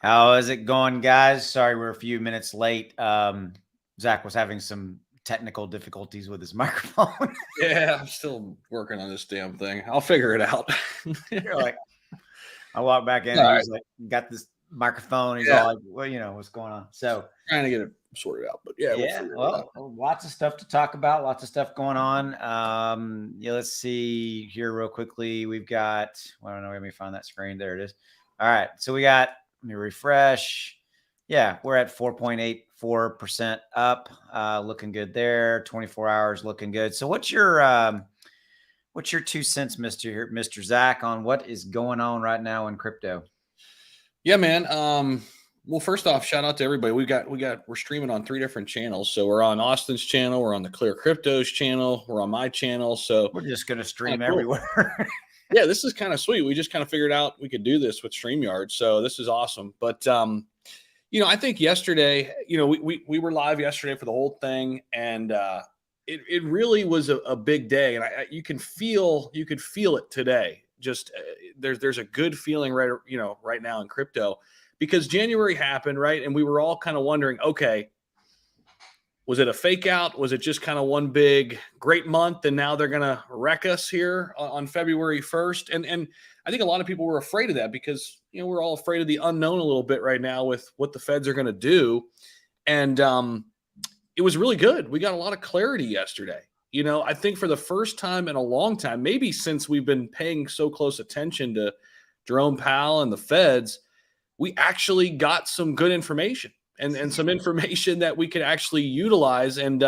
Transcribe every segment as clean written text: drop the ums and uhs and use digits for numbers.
How is it going, guys? Sorry, we're a few minutes late. Zach was having some technical difficulties with his microphone. Yeah, I'm still working on this damn thing. I'll figure it out. You're like, I walked back in All and right. he's like, got this microphone. He's Yeah, all like, well, what's going on? So, trying to get it sorted out, but yeah, we'll yeah, figure it out. well, lots of stuff to talk about, lots of stuff going on. Yeah, let's see here real quickly. We've got, well, I don't know, let me find that screen. There it is. All right. So we got, let me refresh. Yeah, we're at 4.84% up. Looking good there. 24 hours looking good. So what's your 2 cents, Mr. Zach, on what is going on right now in crypto? Yeah, man. Well, first off, shout out to everybody. We're streaming on 3 different channels. So we're on Austin's channel, we're on the Clear Cryptos channel, we're on my channel. So We're just gonna kind stream of cool. everywhere. Yeah, this is kind of sweet. We just kind of figured out we could do this with StreamYard. So this is awesome. But I think yesterday, we were live yesterday for the whole thing, and it really was a big day, and you could feel it today. Just there's a good feeling right now in crypto because January happened, right, and we were all kind of wondering, okay, was it a fake out? Was it just kind of one big great month, and now they're gonna wreck us here on February 1st? And I think a lot of people were afraid of that because we're all afraid of the unknown a little bit right now with what the feds are gonna do. And it was really good. We got a lot of clarity yesterday. I think for the first time in a long time, maybe since we've been paying so close attention to Jerome Powell and the feds, we actually got some good information and some information that we could actually utilize. And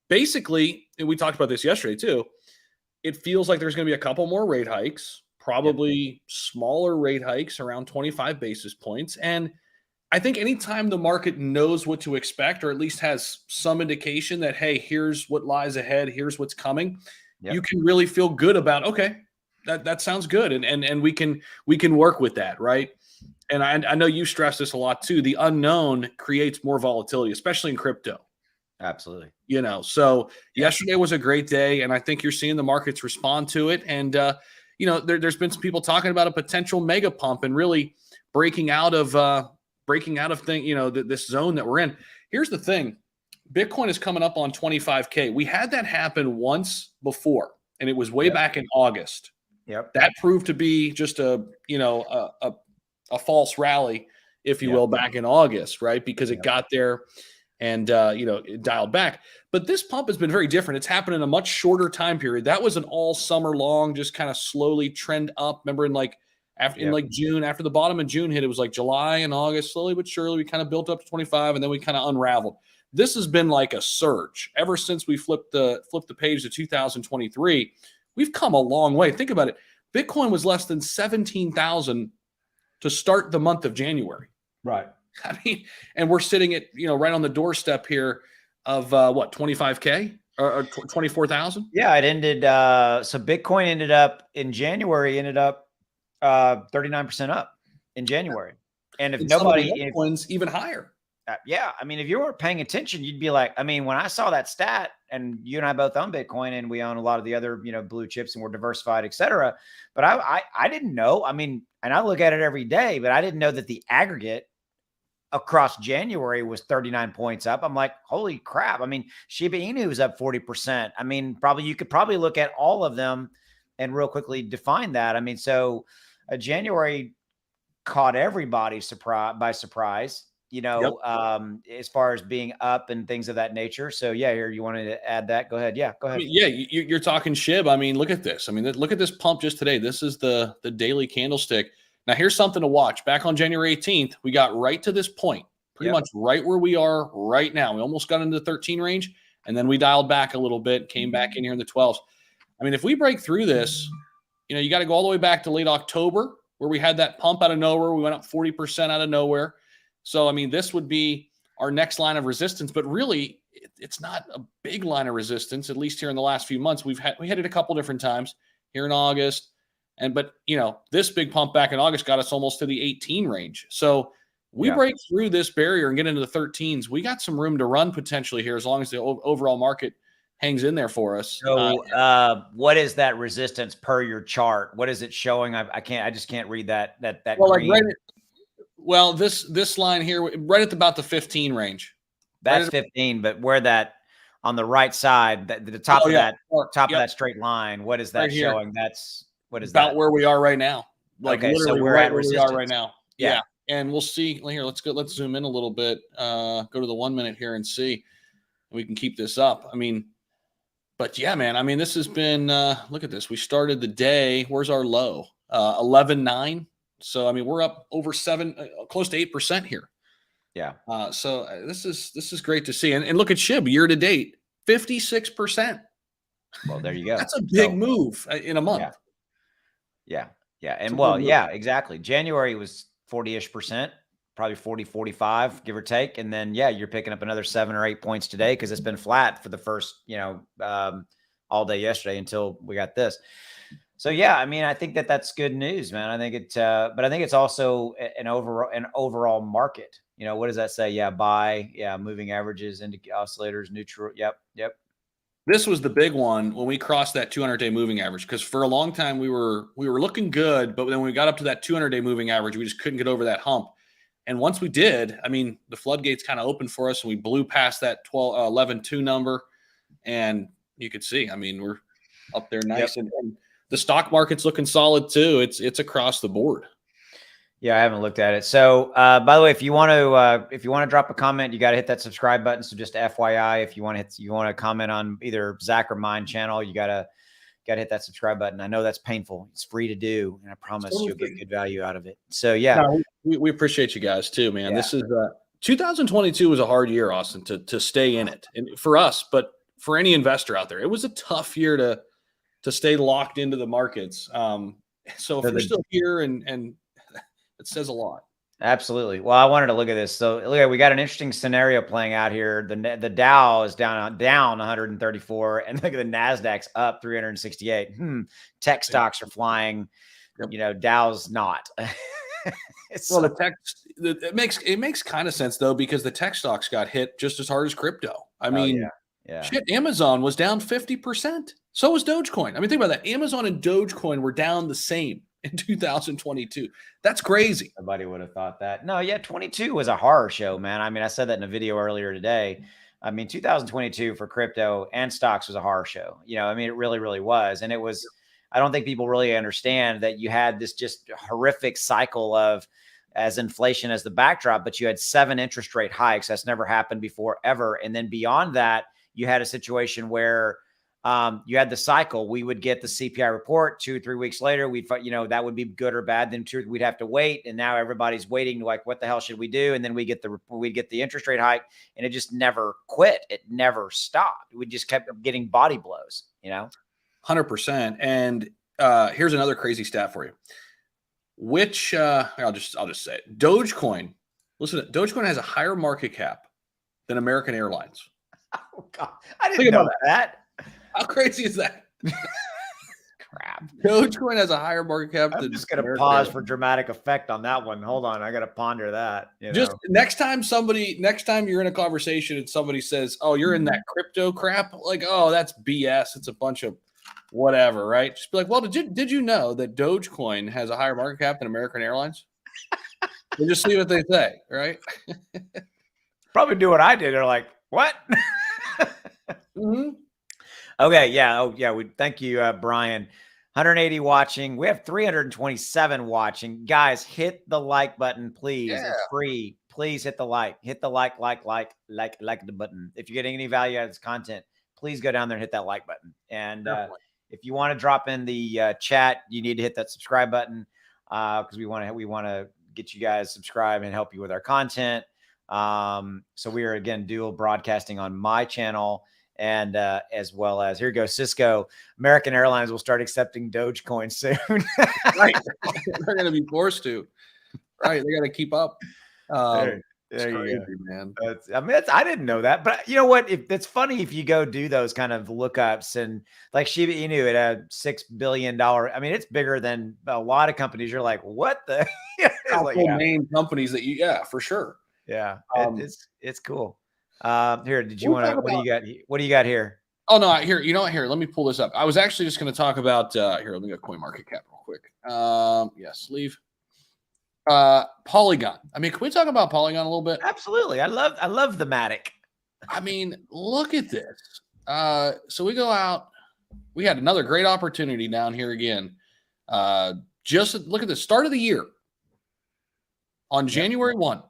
basically, and we talked about this yesterday too, it feels like there's going to be a couple more rate hikes, probably smaller rate hikes around 25 basis points. And I think anytime the market knows what to expect, or at least has some indication that, hey, here's what lies ahead, here's what's coming, you can really feel good about, okay, that sounds good. And we can work with that, right? And I know you stress this a lot too. The unknown creates more volatility, especially in crypto. Absolutely. So yesterday was a great day, and I think you're seeing the markets respond to it. And there's been some people talking about a potential mega pump and really breaking out of this zone that we're in. Here's the thing: Bitcoin is coming up on 25K. We had that happen once before, and it was way back in August. That proved to be just a false rally, if you will, back in August, right? Because it got there and it dialed back. But this pump has been very different. It's happened in a much shorter time period. That was an all summer long, just kind of slowly trend up. Remember in June, after the bottom of June hit, it was like July and August, slowly but surely, we kind of built up to 25, and then we kind of unraveled. This has been like a surge ever since we flipped the page to 2023. We've come a long way. Think about it. Bitcoin was less than 17,000 to start the month of January. Right. I mean, and we're sitting at, right on the doorstep here of 25K or 24,000. Yeah, it ended. So Bitcoin ended up in January, 39% up in January. And if one's even higher. I mean, if you weren't paying attention, you'd be like, I mean, when I saw that stat, and you and I both own Bitcoin, and we own a lot of the other, blue chips, and we're diversified, et cetera. But I didn't know. I mean, and I look at it every day, but I didn't know that the aggregate across January was 39 points up. I'm like, holy crap. I mean, Shiba Inu is up 40%. I mean, you could probably look at all of them and real quickly define that. I mean, so January caught everybody by surprise, as far as being up and things of that nature. So yeah, here, you wanted to add that? Go ahead. Yeah, go ahead. I mean, you're talking SHIB. I mean, look at this. I mean, look at this pump just today. This is the daily candlestick. Now, here's something to watch. Back on January 18th, we got right to this point, pretty much right where we are right now. We almost got into the 13 range, and then we dialed back a little bit, came back in here in the 12s. I mean, if we break through this, you got to go all the way back to late October, where we had that pump out of nowhere. We went up 40% out of nowhere. So, I mean, this would be our next line of resistance, but really it's not a big line of resistance, at least here in the last few months. We hit it a couple different times here in August. But this big pump back in August got us almost to the 18 range. So we break through this barrier and get into the 13s. We got some room to run potentially here, as long as the overall market hangs in there for us. So what is that resistance per your chart? What is it showing? I just can't read that. Well, green. Well, this line here, right at about the 15 range. That's 15, but where that on the right side, the top Oh, of yeah. that straight line, what is that Right here. showing? What is About that? where we are right now. Like Okay, so literally we're right at where we are right resistance. now. Yeah. And we'll see here. Let's zoom in a little bit. Go to the 1 minute here and see. We can keep this up. I mean, but yeah, man. I mean, this has been look at this. We started the day. Where's our low? 11.9. So I mean, we're up over close to 8% here. Yeah. So this is great to see. And look at SHIB year to date, 56%. Well, there you go. That's a big move in a month. Yeah. Yeah. Yeah. And well, yeah, exactly. January was 40-ish%, probably 40, 45, give or take. And then, yeah, you're picking up another 7 or 8 points today because it's been flat for the first, all day yesterday until we got this. So, yeah, I mean, I think that's good news, man. I think but I think it's also an overall market. What does that say? Yeah. Moving averages, oscillators, neutral. Yep. This was the big one when we crossed that 200-day moving average, because for a long time we were looking good, but then when we got up to that 200-day moving average, we just couldn't get over that hump. And once we did, I mean, the floodgates kind of opened for us, and we blew past that 11.2 number, and you could see, I mean, we're up there nice. Yep. And the stock market's looking solid too. It's across the board. Yeah, I haven't looked at it. So, by the way, if you want to drop a comment, you got to hit that subscribe button. So, just FYI, if you want to comment on either Zach or mine channel, you gotta hit that subscribe button. I know that's painful. It's free to do, and I promise you'll get good value out of it. So, yeah, no, we appreciate you guys too, man. Yeah. This is 2022 was a hard year, Austin, to stay in it, and for us, but for any investor out there, it was a tough year to stay locked into the markets. So if you're still here and it says a lot. Absolutely. Well, I wanted to look at this. So look, we got an interesting scenario playing out here. The Dow is down 134, and look at the Nasdaq's up 368. Tech stocks are flying. Yep. Dow's not. Well, it makes kind of sense though, because the tech stocks got hit just as hard as crypto. I mean, shit, Amazon was down 50%. So was Dogecoin. I mean, think about that. Amazon and Dogecoin were down the same in 2022. That's crazy. Nobody would have thought that. No, yeah, 22 was a horror show, man. I mean, I said that in a video earlier today. I mean, 2022 for crypto and stocks was a horror show. I mean, it really, really was. And it was, I don't think people really understand that you had this just horrific cycle of as inflation as the backdrop, but you had 7 interest rate hikes. That's never happened before, ever. And then beyond that, you had a situation where you had the cycle. We would get the CPI report 2 or 3 weeks later. We'd, that would be good or bad. Then we'd have to wait. And now everybody's waiting like, what the hell should we do? And then we'd get the interest rate hike, and it just never quit. It never stopped. We just kept getting body blows, 100%. And here's another crazy stat for you. Which I'll just say it. Dogecoin. Listen, Dogecoin has a higher market cap than American Airlines. Oh God, I didn't know that. How crazy is that? Crap. Dogecoin has a higher market cap. I'm just going to pause for dramatic effect on that one. Hold on. I got to ponder that. Just next time you're in a conversation and somebody says, oh, you're in that crypto crap. Like, oh, that's BS. It's a bunch of whatever, right? Just be like, well, did you know that Dogecoin has a higher market cap than American Airlines? And just see what they say, right? Probably do what I did. They're like, what? Mm-hmm. Okay. Yeah. Oh, yeah. We thank you, Brian. 180 watching. We have 327 watching. Guys, hit the like button, please. Yeah. It's free. Please hit the like. Hit the like the button. If you're getting any value out of this content, please go down there and hit that like button. And if you want to drop in the chat, you need to hit that subscribe button because we want to get you guys subscribed and help you with our content. So we are again dual broadcasting on my channel. And as well as here goes Cisco. American Airlines will start accepting Dogecoin soon. Right, they're going to be forced to. Right, they got to keep up. There crazy, you go, man. I didn't know that, but you know what? It's funny if you go do those kind of lookups and like Shiba Inu at a $6 billion. I mean, it's bigger than a lot of companies. You're like, what the? Main companies that for sure. Yeah, it's cool. Here, did you want to? What do you got? What do you got here? Oh no, here. You know what? Here, let me pull this up. I was actually just going to talk about here. Let me go CoinMarketCap real quick. Yes, leave. Polygon. I mean, can we talk about Polygon a little bit? Absolutely. I love the Matic. I mean, look at this. So we go out. We had another great opportunity down here again. Just look at the start of the year. On January 1,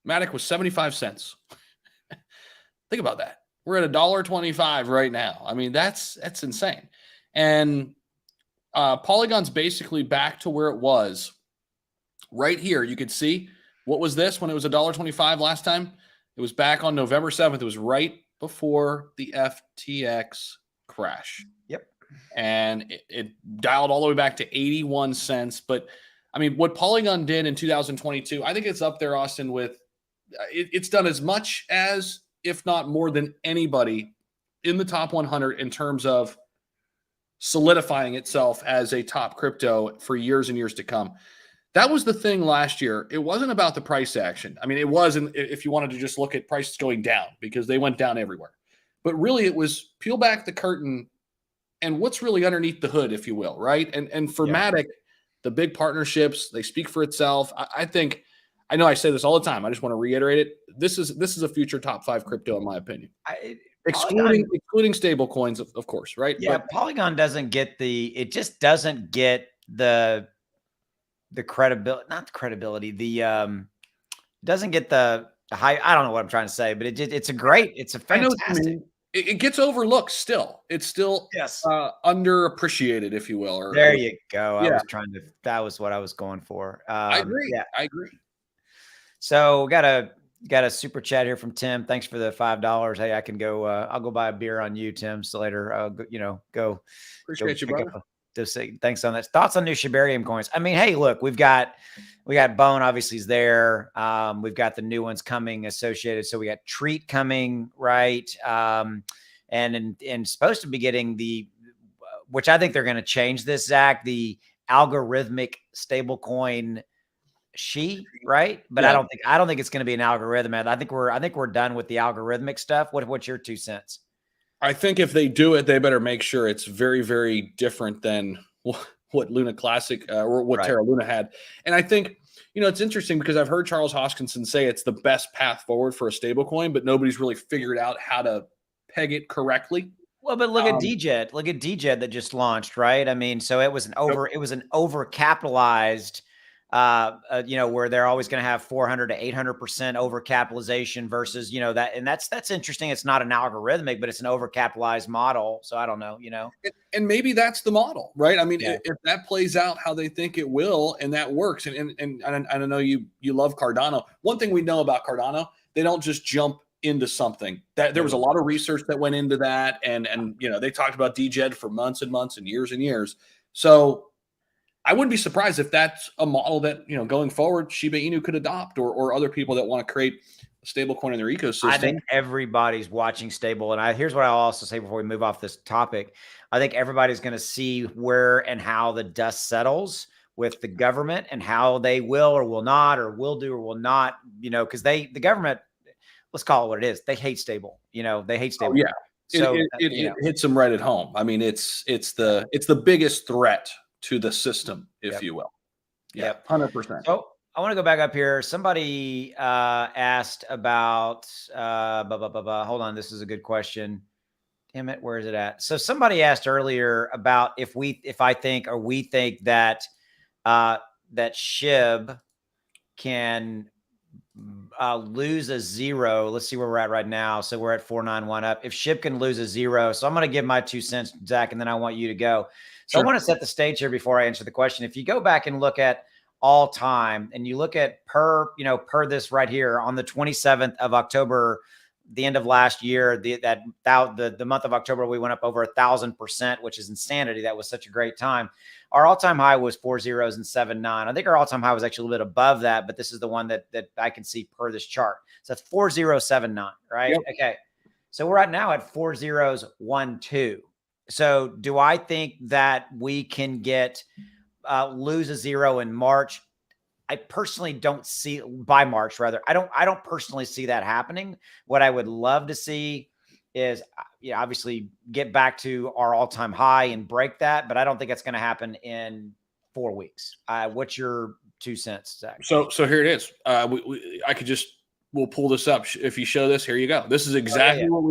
Matic was 75 cents. Think about that. We're at $1.25 right now. I mean, that's insane. And Polygon's basically back to where it was. Right here, you could see what was this when it was $1.25 last time? It was back on November 7th. It was right before the FTX crash. Yep. And it dialed all the way back to 81 cents. But I mean, what Polygon did in 2022, I think it's up there, Austin, with it's done as much as, if not more than anybody in the top 100 in terms of solidifying itself as a top crypto for years and years to come. That was the thing last year. It wasn't about the price action. I mean, it wasn't if you wanted to just look at prices going down because they went down everywhere. But really, it was peel back the curtain and what's really underneath the hood, if you will, right? And for Matic, the big partnerships, they speak for itself. I think, I know I say this all the time. I just want to reiterate it. This is a future top 5 crypto, in my opinion. Excluding stable coins, of course, right? Yeah, but Polygon doesn't get it just doesn't get the credibility, not the credibility, doesn't get the high. I don't know what I'm trying to say, but it's a fantastic. It gets overlooked still. It's still underappreciated, if you will. There you go. That was what I was going for. I agree. Yeah. I agree. So got a super chat here from Tim. Thanks for the $5. Hey, I can go. I'll go buy a beer on you, Tim. So later, go. Appreciate you, brother. Thanks on that. Thoughts on new Shibarium coins? I mean, hey, look, we got Bone obviously is there. We've got the new ones coming associated. So we got Treat coming, right? And supposed to be getting which I think they're going to change this, Zach, the algorithmic stable coin right? But I don't think it's going to be an algorithm. I think we're done with the algorithmic stuff. What's your 2 cents? I think if they do it, they better make sure it's very, very different than what Luna Classic or what Terra Luna had. And I think, it's interesting because I've heard Charles Hoskinson say it's the best path forward for a stable coin, but nobody's really figured out how to peg it correctly. Well, but look at DJET. Look at DJET that just launched, right? I mean, so it was an overcapitalized where they're always going to have 400 to 800% overcapitalization versus, that, and that's interesting. It's not an algorithmic, but it's an overcapitalized model. So I don't know, and maybe that's the model, right? I mean, if that plays out how they think it will, and that works, and I know you love Cardano. One thing we know about Cardano, they don't just jump into something. That there was a lot of research that went into that, and they talked about DJET for months and months and years. So I wouldn't be surprised if that's a model that, going forward, Shiba Inu could adopt or other people that want to create a stable coin in their ecosystem. I think everybody's watching stable. And here's what I'll also say before we move off this topic. I think everybody's going to see where and how the dust settles with the government and how they will or will not, or will do or will not, because the government, let's call it what it is. They hate stable, they hate stable. Oh, yeah. So it hits them right at home. I mean, it's the biggest threat to the system, if you will. Yeah, 100%. So I want to go back up here. Somebody asked about, hold on. This is a good question. Damn it. Where is it at? So somebody asked earlier about if we think that, that SHIB can lose a 0. Let's see where we're at right now. So we're at 491 up. If SHIB can lose a 0. So I'm going to give my 2 cents, Zach, and then I want you to go. So I want to set the stage here before I answer the question. If you go back and look at all time and you look at per this right here on the 27th of October, the end of last year, the month of October, we went up over 1,000%, which is insanity. That was such a great time. Our all-time high was 4 zeros and 79. I think our all-time high was actually a little bit above that, but this is the one that I can see per this chart. So that's 4079, right? Yep. Okay. So we're now at 4012. So do I think that we can lose a 0 in March? I personally don't see by March, rather. I don't personally see that happening. What I would love to see is, obviously get back to our all-time high and break that, but I don't think it's going to happen in 4 weeks. What's your 2 cents, Zach? So here it is. We'll pull this up. If you show this, here you go. This is exactly what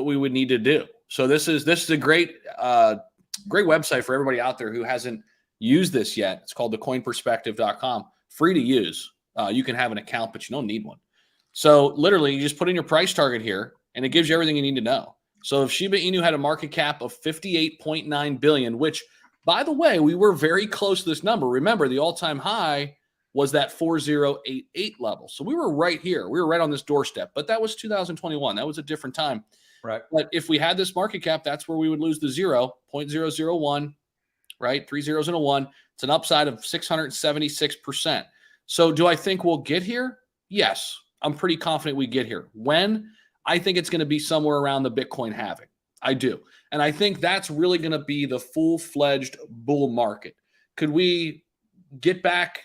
we would need to do. So this is a great website for everybody out there who hasn't used this yet. It's called thecoinperspective.com. Free to use. You can have an account, but you don't need one. So literally, you just put in your price target here, and it gives you everything you need to know. So if Shiba Inu had a market cap of 58.9 billion, which, by the way, we were very close to this number. Remember, the all-time high was that 4088 level. So we were right here. We were right on this doorstep. But that was 2021. That was a different time. Right. But if we had this market cap, that's where we would lose the 0.001, right? 3 zeros and a 1. It's an upside of 676%. So do I think we'll get here? Yes. I'm pretty confident we get here. When? I think it's going to be somewhere around the Bitcoin halving. I do. And I think that's really going to be the full-fledged bull market. Could we get back,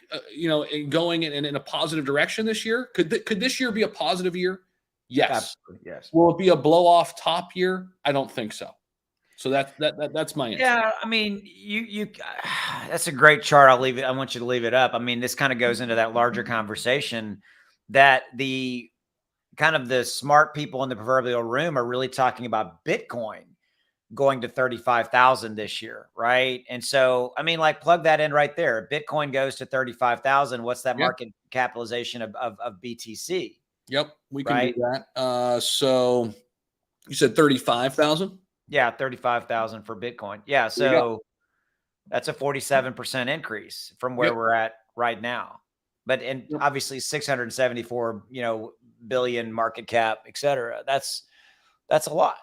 going in a positive direction this year? Could this year be a positive year? Yes. Absolutely, yes. Will it be a blow-off top year? I don't think so. So that's my answer. Yeah, I mean, you that's a great chart. I want you to leave it up. I mean, this kind of goes into that larger conversation that the smart people in the proverbial room are really talking about Bitcoin going to 35,000 this year, right? And so, I mean, like, plug that in right there. Bitcoin goes to 35,000. What's that market capitalization of BTC? Yep, we can do that. So you said 35,000? Yeah, 35,000 for Bitcoin. Yeah, so that's a 47% increase from where we're at right now. But obviously 674, billion market cap, et cetera. That's a lot.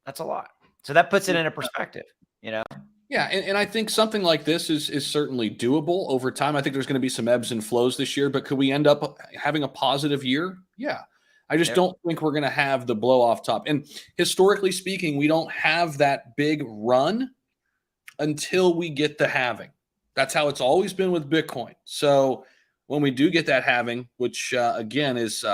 That's a lot. So that puts it in a perspective, Yeah. And I think something like this is certainly doable over time. I think there's going to be some ebbs and flows this year, but could we end up having a positive year? Yeah. I just don't think we're going to have the blow off top. And historically speaking, we don't have that big run until we get the halving. That's how it's always been with Bitcoin. So when we do get that halving, which again is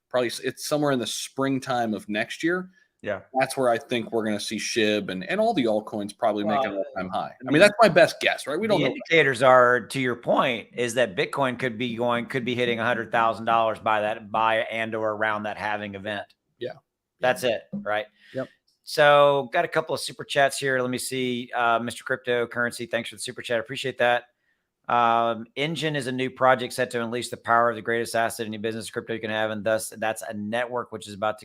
probably it's somewhere in the springtime of next year. Yeah, that's where I think we're going to see SHIB and all the altcoins probably make an all-time high. I mean, that's my best guess, right? We don't know. The indicators are, to your point, is that Bitcoin could be hitting $100,000 by and or around that halving event. Yeah, that's it, right? Yep. So got a couple of super chats here. Let me see. Mr. Cryptocurrency, thanks for the super chat. Appreciate that. Engine is a new project set to unleash the power of the greatest asset in any business crypto you can have, and thus that's a network which is about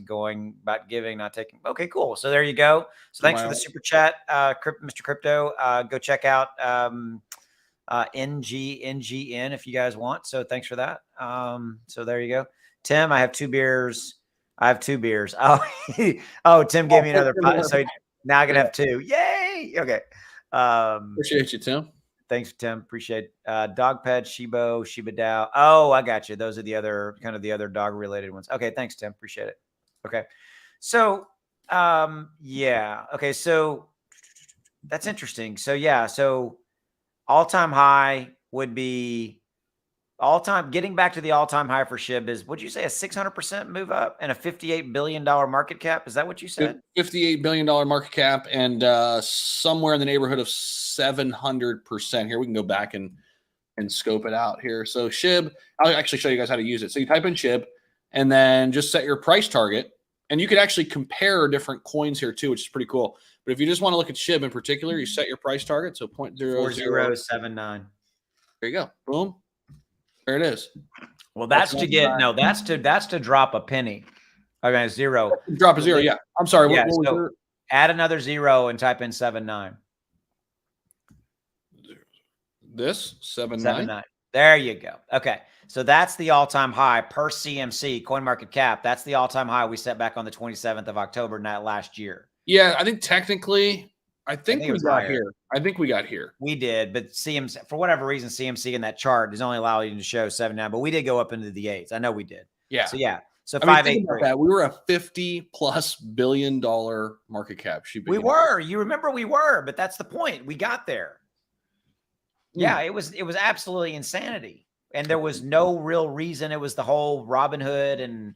giving, not taking. Okay, cool. So there you go. So thanks for the super chat, Mr. Crypto. Go check out NGN if you guys want. So thanks for that. So there you go. Tim, I have 2 beers. Oh, Tim gave me another. So now I can have 2. Yay! Okay. Appreciate you, Tim. Thanks, Tim. Appreciate it. Dog Pet, Shiba DAO. Oh, I got you. Those are the other dog related ones. Okay. Thanks, Tim. Appreciate it. Okay. So, okay. So that's interesting. So all-time high would be getting back to the all-time high for SHIB is, would you say, a 600% move up and a $58 billion market cap? Is that what you said? $58 billion market cap and somewhere in the neighborhood of 700%. Here, we can go back and scope it out here. So SHIB, I'll actually show you guys how to use it. So you type in SHIB and then just set your price target. And you could actually compare different coins here too, which is pretty cool. But if you just want to look at SHIB in particular, you set your price target. So 0.0079. There you go. Boom. There it is. Well, that's to drop a penny. Okay, 0. Drop a 0. Yeah. I'm sorry. Yeah, so add another 0 and type in 79. This 79. There you go. Okay. So that's the all-time high per CMC CoinMarketCap. That's the all-time high we set back on the 27th of October last year. Yeah, I think technically I think we got here. I think we got here. We did, but CMC, for whatever reason, CMC in that chart is only allowing you to show 79, but we did go up into the 8s. I know we did. Yeah. So yeah. So 583. We were a $50+ billion market cap. We were. You remember we were, but that's the point. We got there. Yeah, it was absolutely insanity. And there was no real reason. It was the whole Robin Hood, and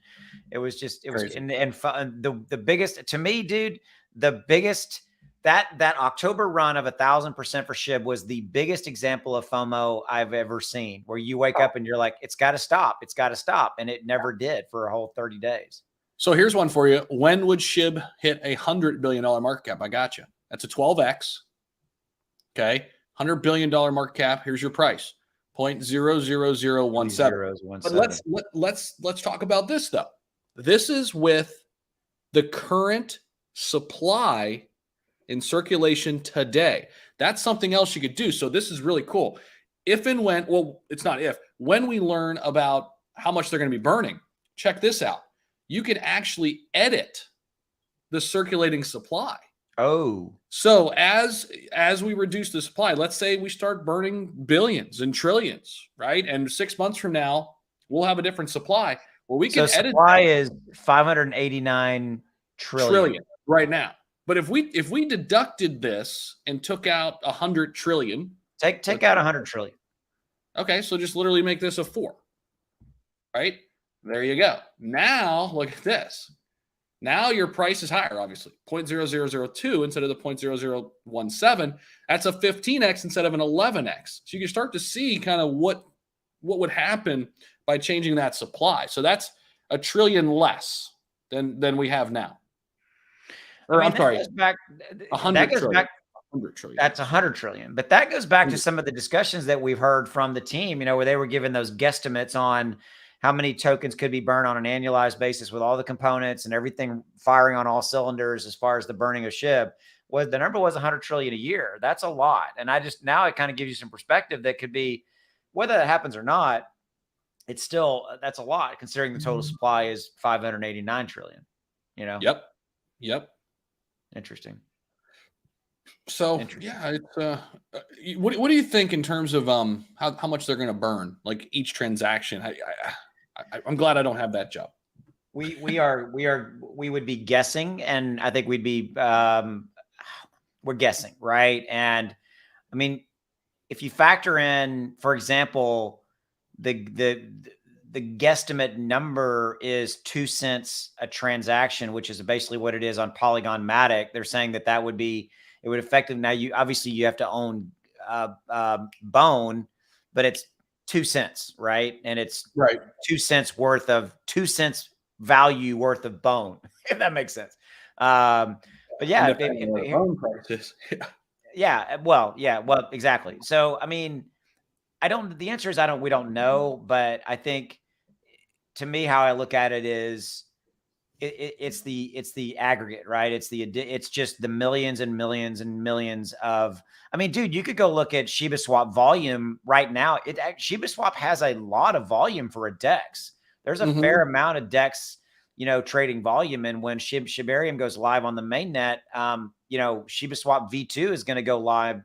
it was just and the biggest, to me, dude, the biggest that October run of 1,000% for SHIB was the biggest example of FOMO I've ever seen, where you wake up and you're like, it's got to stop. It's got to stop. And it never did for a whole 30 days. So here's one for you. When would SHIB hit $100 billion market cap? I got you. That's a 12x. Okay. $100 billion market cap. Here's your price. 0.00017. But let's talk about this though. This is with the current supply in circulation today. That's something else you could do. So this is really cool. If and when, well, it's not if, when we learn about how much they're going to be burning, check this out. You can actually edit the circulating supply. Oh. So as we reduce the supply, let's say we start burning billions and trillions, right? And 6 months from now, we'll have a different supply. Well, we can edit. Supply is 589 trillion right now. But if we deducted this and took out 100 trillion, take out 100 trillion. Okay, so just literally make this a 4. Right? There you go. Now look at this. Now your price is higher, obviously. 0.0002 instead of the 0.0017. That's a 15x instead of an 11x. So you can start to see kind of what would happen by changing that supply. So that's a trillion less than we have now. Or I'm sorry, 100 trillion. 100 trillion. That's 100 trillion. But that goes back to some of the discussions that we've heard from the team, where they were given those guesstimates on how many tokens could be burned on an annualized basis with all the components and everything firing on all cylinders as far as the burning of SHIB. The number was 100 trillion a year. That's a lot. And now it kind of gives you some perspective that could be, whether that happens or not, it's still, that's a lot considering the total supply is 589 trillion, Yep. Interesting. So yeah, it's what do you think in terms of how much they're going to burn, like each transaction? I'm glad I don't have that job. We would be guessing, and I think we'd be we're guessing, right? And I mean, if you factor in, for example, the guesstimate number is 2 cents a transaction, which is basically what it is on Polygon Matic. They're saying that would be, it would effectively, now you have to own Bone, but it's 2 cents, right? And it's 2 cents worth of 2 cents value worth of Bone, if that makes sense. But yeah, Bone prices. well, exactly. So, I mean, the answer is we don't know, but I think, to me, how I look at it is it's the aggregate, right? It's just the millions and millions and millions of, I mean, dude, you could go look at Shiba Swap volume right now. Shiba Swap has a lot of volume for a DEX. There's a fair amount of DEX, trading volume. And when Shibarium goes live on the mainnet, Shiba Swap V2 is going to go live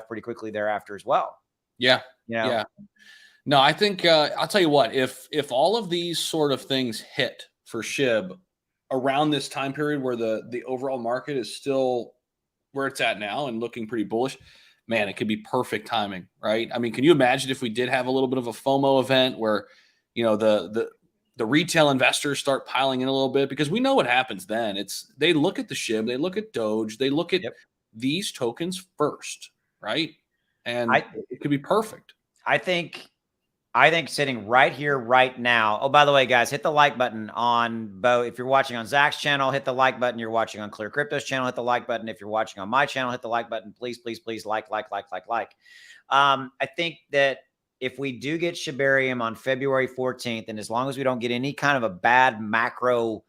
pretty quickly thereafter as well. Yeah. Yeah. No, I think I'll tell you what, if all of these sort of things hit for SHIB around this time period where the overall market is still where it's at now and looking pretty bullish, man, it could be perfect timing, right? I mean, can you imagine if we did have a little bit of a FOMO event where, the retail investors start piling in a little bit, because we know what happens then. They look at the SHIB, they look at Doge, they look at these tokens first, right? And it could be perfect. I think sitting right here, right now. Oh, by the way, guys, hit the like button on both. If you're watching on Zach's channel, hit the like button. You're watching on Clear Crypto's channel, hit the like button. If you're watching on my channel, hit the like button. Please, please, please like. I think that if we do get Shibarium on February 14th, and as long as we don't get any kind of a bad macro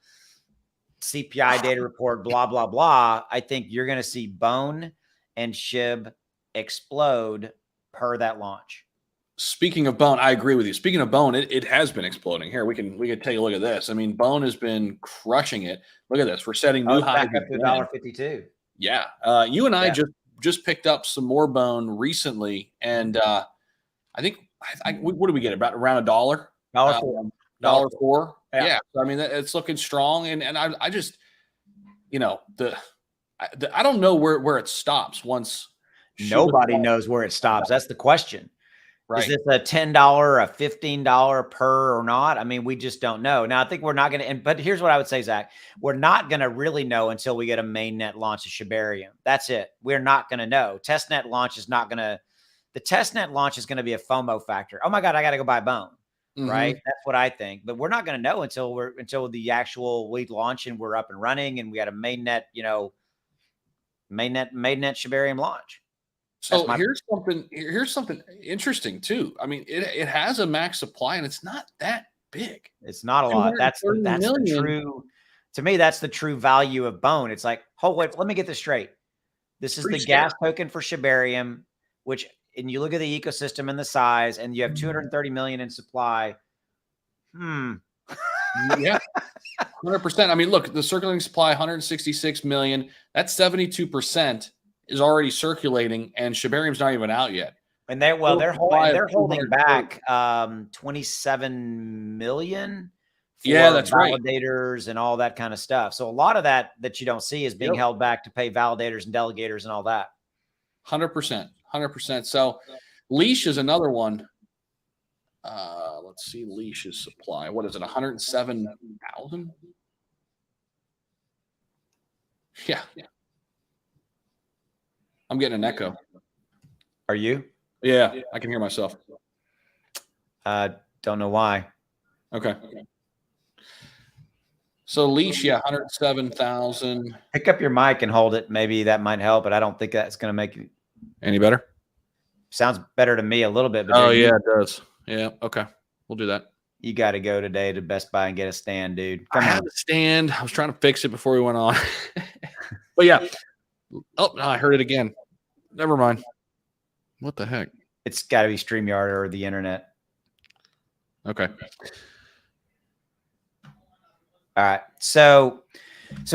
CPI data report, blah, blah, blah, I think you're going to see Bone and SHIB explode per that launch. Speaking of Bone, I agree with you. Speaking of Bone, it has been exploding. Here, we can take a look at this. I mean, Bone has been crushing it. Look at this. We're setting new highs. Back up to $1.52. Yeah. You and I just picked up some more Bone recently, and I think what did we get? Around $1? $1.04. Yeah. So, I mean, it's looking strong, and I just, I don't know where it stops once. Nobody knows where it stops. That's the question. Is Right. this a $10, a $15 per or not? I mean, we just don't know. Now, I think we're not going to, but here's what I would say, Zach. We're not going to really know until we get a mainnet launch of Shibarium. That's it. We're not going to know. Testnet launch is not going to, the testnet launch is going to be a FOMO factor. Oh my God, I got to go buy Bone. Right. That's what I think. But we're not going to know until the actual we launch and we're up and running and we got a mainnet, mainnet Shibarium launch. So here's something interesting too. I mean, it has a max supply and it's not that big. It's not a lot. That's the million. true, to me, that's the true value of Bone. It's like, oh, wait, let me get this straight. This is the gas token for Shibarium, which, and you look at the ecosystem and the size, and you have 230 million in supply. Yeah, 100%. I mean, look, the circulating supply, 166 million. That's 72% is already circulating, and Shibarium's not even out yet. And they're holding back 27 million for that's validators and all that kind of stuff. So a lot of that you don't see is being held back to pay validators and delegators and all that. 100%. So Leash is another one. Let's see, Leash's supply. What is it? 107,000? Yeah. I'm getting an echo. Are you? Yeah, I can hear myself. Don't know why. Okay. So Leash, 107,000. Pick up your mic and hold it. Maybe that might help, but I don't think that's going to make it any better. Sounds better to me a little bit. But it does. Yeah. Okay. We'll do that. You got to go today to Best Buy and get a stand, dude. I have a stand. I was trying to fix it before we went on. But yeah. Oh, no, I heard it again. Never mind. What the heck? It's got to be StreamYard or the internet. Okay. All right. So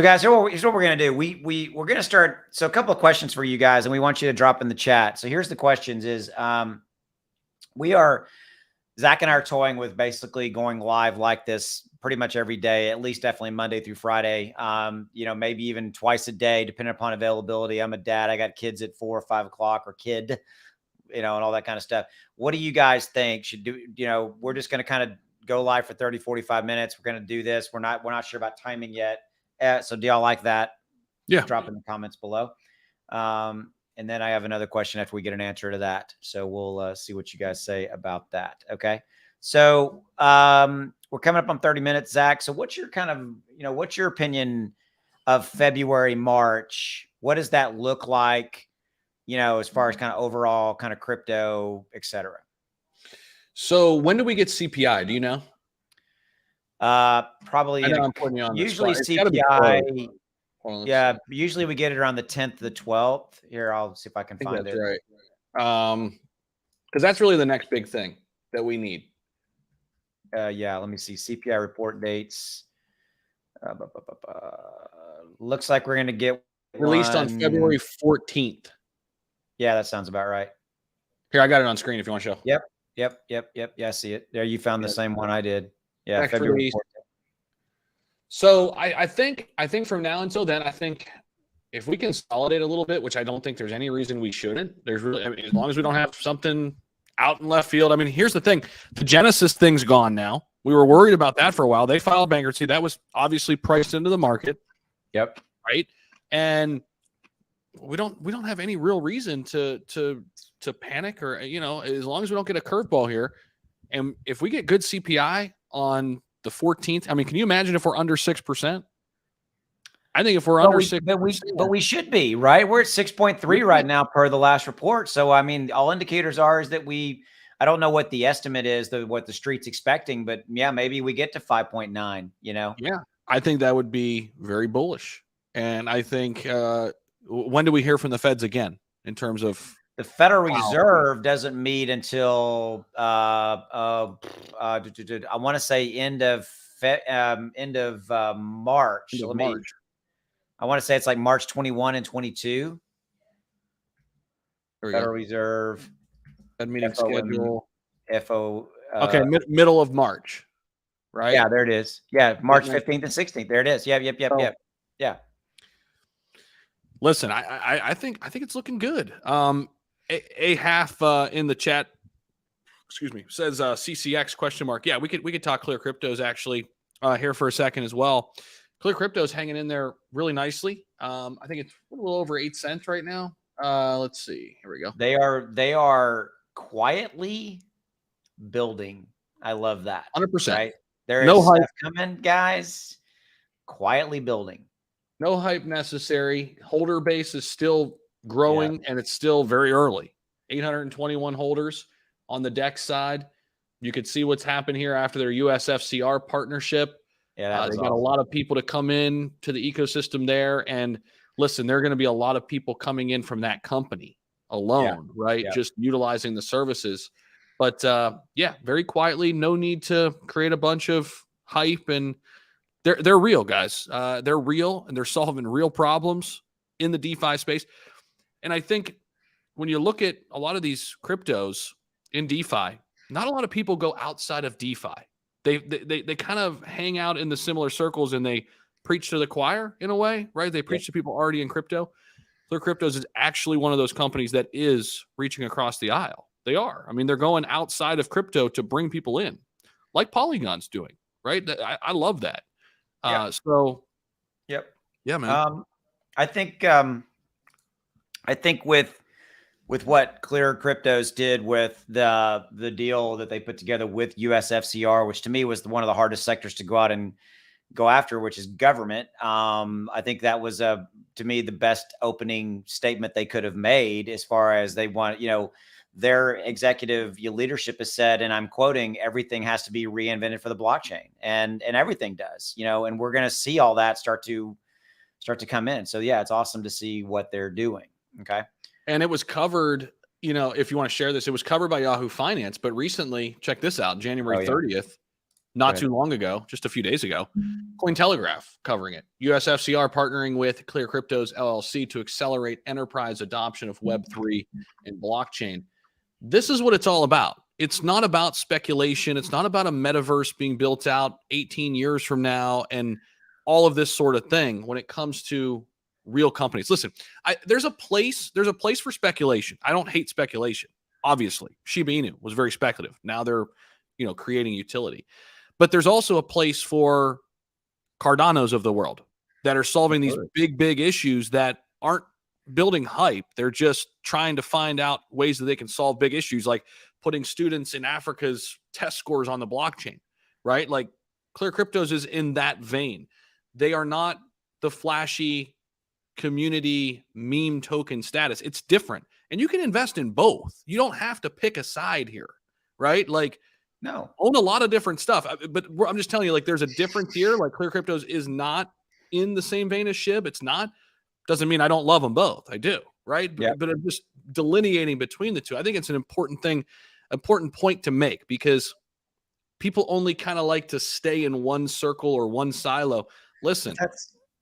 guys, here's what we're going to do. We're going to start. So a couple of questions for you guys, and we want you to drop in the chat. So here's the questions is, Zach and I are toying with basically going live like this pretty much every day, at least definitely Monday through Friday. Maybe even twice a day, depending upon availability. I'm a dad. I got kids at 4 or 5 o'clock or kid, and all that kind of stuff. What do you guys think should do? We're just going to kind of go live for 30, 45 minutes. We're going to do this. We're not sure about timing yet. So do y'all like that? Yeah. Drop in the comments below. And then I have another question after we get an answer to that. So we'll see what you guys say about that. Okay. So we're coming up on 30 minutes, Zach. So what's your what's your opinion of February, March? What does that look like, as far as kind of overall kind of crypto, et cetera? So when do we get CPI? Do you know? Probably I'm putting you on usually CPI. Yeah, usually we get it around the 10th to the 12th. Here, I'll see if I can find it. That's right. Because that's really the next big thing that we need. Yeah, let me see. CPI report dates. Looks like we're going to get released on February 14th. Yeah, that sounds about right. Here, I got it on screen if you want to show. Yep. Yeah, I see it. There, you found the same one I did. Yeah, February 14th. So I think from now until then, I think if we consolidate a little bit, which I don't think there's any reason we shouldn't. There's really, as long as we don't have something out in left field. I mean, here's the thing: the Genesis thing's gone now. We were worried about that for a while. They filed bankruptcy. That was obviously priced into the market. Yep. Right. And we don't have any real reason to panic or as long as we don't get a curveball here, and if we get good CPI on the 14th. I mean, can you imagine if we're under 6%? I think if we're under 6%, but we should be, right? We're at 6.3 right now per the last report. So, I mean, all indicators are is that I don't know what the estimate is, what the street's expecting, but yeah, maybe we get to 5.9, Yeah. I think that would be very bullish. And I think, when do we hear from the feds again in terms of the Federal Reserve doesn't meet until I want to say end of March. I want to say it's like March 21 and 22. Federal Reserve. That meeting schedule. Okay, middle of March, right? Yeah, there it is. Yeah, March 15th and 16th. There it is. Yep. Yeah. Listen, I think it's looking good. A half in the chat excuse me, says CCX question mark. Yeah, we could talk Clear Cryptos actually here for a second as well. Clear Cryptos hanging in there really nicely. I think it's a little over 8 cents right now. Let's see. Here we go. They are quietly building. I love that. 100%. Right? There No is hype. stuff coming, guys. Quietly building. No hype necessary. Holder base is still growing, and it's still very early. 821 holders on the DEX side. You could see what's happened here after their USFCR partnership. Yeah, they got a lot of people to come in to the ecosystem there. And listen, there are going to be a lot of people coming in from that company alone, right? Yeah. Just utilizing the services. But yeah, very quietly, no need to create a bunch of hype. And they're real, guys. They're real, and they're solving real problems in the DeFi space. And I think when you look at a lot of these cryptos in DeFi, not a lot of people go outside of DeFi. They kind of hang out in the similar circles, and they preach to the choir in a way, right? They preach to people already in crypto. Clear Cryptos is actually one of those companies that is reaching across the aisle. They are. I mean, they're going outside of crypto to bring people in, like Polygon's doing, right? I love that. So, yep. Yeah, man. I think with what Clear Cryptos did with the deal that they put together with USFCR, which to me was one of the hardest sectors to go out and go after, which is government. I think that was to me the best opening statement they could have made, as far as they want, their executive leadership has said, and I'm quoting, everything has to be reinvented for the blockchain, and everything does, and we're going to see all that start to come in. So yeah, it's awesome to see what they're doing. Okay. And it was covered, if you want to share this, it was covered by Yahoo Finance, but recently, check this out, January 30th, not too long ago, just a few days ago, Cointelegraph covering it. USFCR partnering with Clear Cryptos LLC to accelerate enterprise adoption of Web3 and blockchain. This is what it's all about. It's not about speculation. It's not about a metaverse being built out 18 years from now and all of this sort of thing when it comes to real companies. Listen, there's a place for speculation. I don't hate speculation. Obviously, Shiba Inu was very speculative. Now they're, creating utility. But there's also a place for Cardanos of the world that are solving these big issues that aren't building hype. They're just trying to find out ways that they can solve big issues, like putting students in Africa's test scores on the blockchain, right? Like Clear Cryptos is in that vein. They are not the flashy community meme token status. It's different. And you can invest in both. You don't have to pick a side here, right? Like, no, own a lot of different stuff. But I'm just telling you, like, there's a difference here. Like, Clear Cryptos is not in the same vein as SHIB. It's not. Doesn't mean I don't love them both. I do, right? Yeah. But I'm just delineating between the two. I think it's an important point to make, because people only kind of like to stay in one circle or one silo. Listen,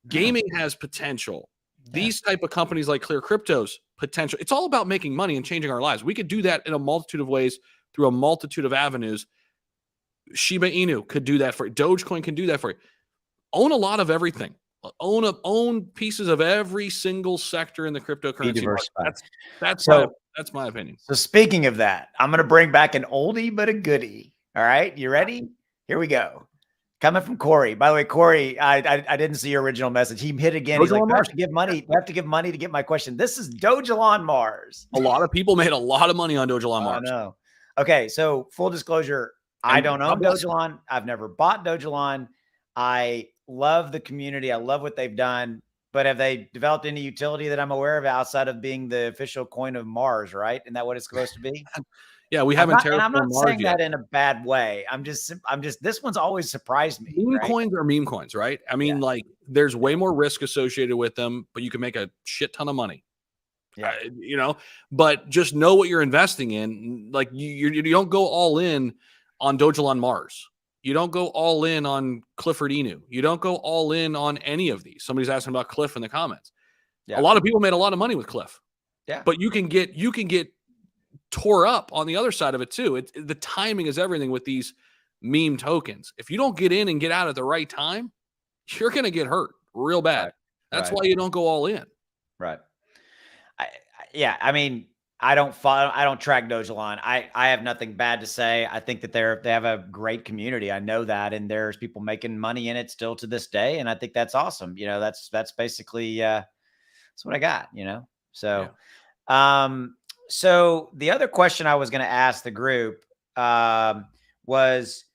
gaming has potential. These type of companies like Clear Cryptos, potential. It's all about making money and changing our lives. We could do that in a multitude of ways, through a multitude of avenues. Shiba Inu could do that for you. Dogecoin can do that for you. Own a lot of everything. Own pieces of every single sector in the cryptocurrency market. That's my opinion. So speaking of that, I'm going to bring back an oldie but a goodie. All right, you ready? Here we go. Coming from Corey. By the way, Corey, I didn't see your original message. He hit again. He's like, I have to give money. I have to give money to get my question. This is Dogelon Mars. A lot of people made a lot of money on Dogelon Mars. I know. Okay, so full disclosure, I don't own Dogelon. I've never bought Dogelon. I love the community. I love what they've done. But have they developed any utility that I'm aware of outside of being the official coin of Mars, right? Isn't that what it's supposed to be? Yeah, we haven't. I'm not saying that in a bad way. I'm just. This one's always surprised me. Meme coins are meme coins, right? I mean, like, there's way more risk associated with them, but you can make a shit ton of money. Yeah, but just know what you're investing in. Like, you don't go all in on Dogelon Mars. You don't go all in on Clifford Inu. You don't go all in on any of these. Somebody's asking about Cliff in the comments. Yeah. A lot of people made a lot of money with Cliff. Yeah, but you can get tore up on the other side of it too. The timing is everything with these meme tokens. If you don't get in and get out at the right time, you're going to get hurt real bad. That's why you don't go all in. Right. I mean, I don't follow. I don't track Dogeline. I have nothing bad to say. I think that they have a great community. I know that, and there's people making money in it still to this day, and I think that's awesome. That's basically that's what I got. Yeah. So um, so the other question I was going to ask the group was